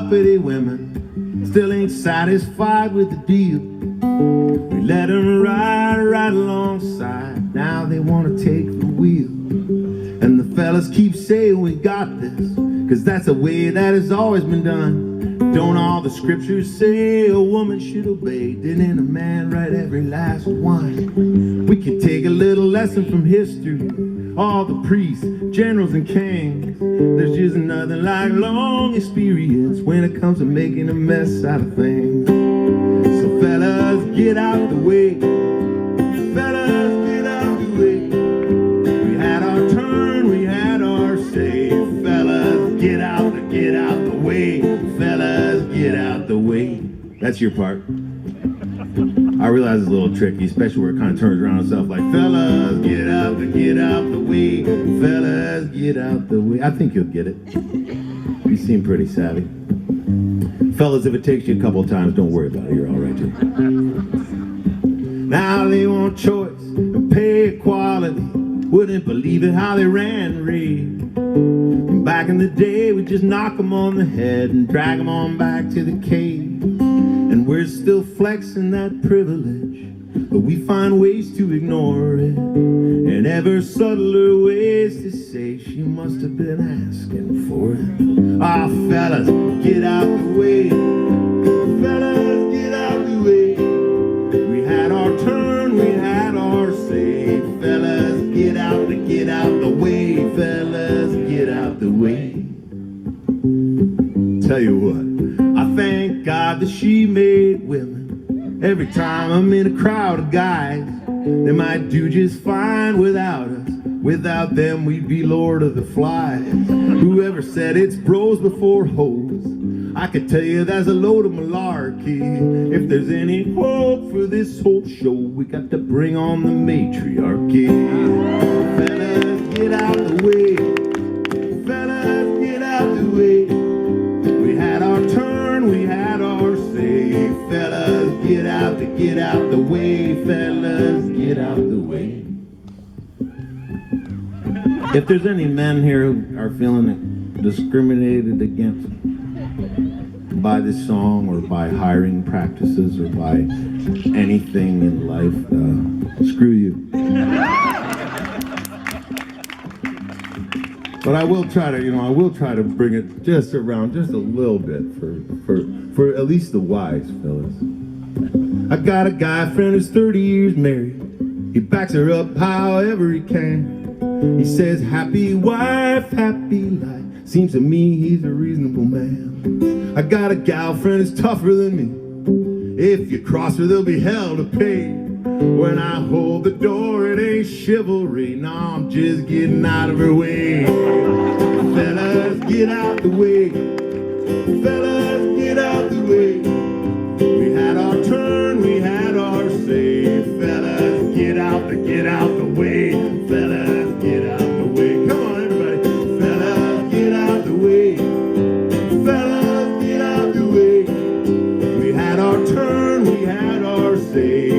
uppity women still ain't satisfied with the deal. We let them ride right alongside, now they want to take the wheel. And the fellas keep saying we got this, cause that's the way that has always been done. Don't all the scriptures say a woman should obey? Didn't a man write every last one? We can take a little lesson from history. All the priests, generals, and kings, there's just nothing like long experience when it comes to making a mess out of things. So fellas, get out the way. Fellas, get out the way. We had our turn, we had our say. Fellas, get out the way. Fellas, get out the way. That's your part. I realize it's a little tricky, especially where it kind of turns around itself like, fellas, get out the way. Fellas, get out the way. I think you'll get it. You seem pretty savvy. Fellas, if it takes you a couple of times, don't worry about it. You're all right, too. Now they want choice and pay equality. Wouldn't believe it how they ran raid. Back in the day, we just knock them on the head and drag them on back to the cave. And we're still flexing that privilege, but we find ways to ignore it, and ever subtler ways to say she must have been asking for it. Ah, fellas, get out the way. Fellas, get out the way. We had our turn, we had our say. Fellas, get out the way. Fellas, get out the way. Tell you what, I thank God that she made women. Every time I'm in a crowd of guys, they might do just fine without us. Without them, we'd be Lord of the Flies. Whoever said it's bros before hoes, I could tell you that's a load of malarkey. If there's any hope for this whole show, we got to bring on the matriarchy. Fellas, get out the way. Fellas, get out the way. We had our turn, we had our say. Fellas, get out the way. Fellas, get out the way. If there's any men here who are feeling discriminated against by this song or by hiring practices or by anything in life, screw you. But I will try to bring it just around just a little bit for at least the wise fellas. I got a guy friend who's 30 years married. He backs her up however he can. He says, happy wife, happy life. Seems to me he's a reasonable man. I got a gal friend who's tougher than me. If you cross her, there'll be hell to pay. When I hold the door, it ain't chivalry. No, I'm just getting out of her way. Fellas, get out the way. Fellas, get out the way. We had our turn, we had our say. Fellas, get out the way. Fellas, get out the way. Come on, everybody. Fellas, get out the way. Fellas, get out the way. We had our turn, we had our say.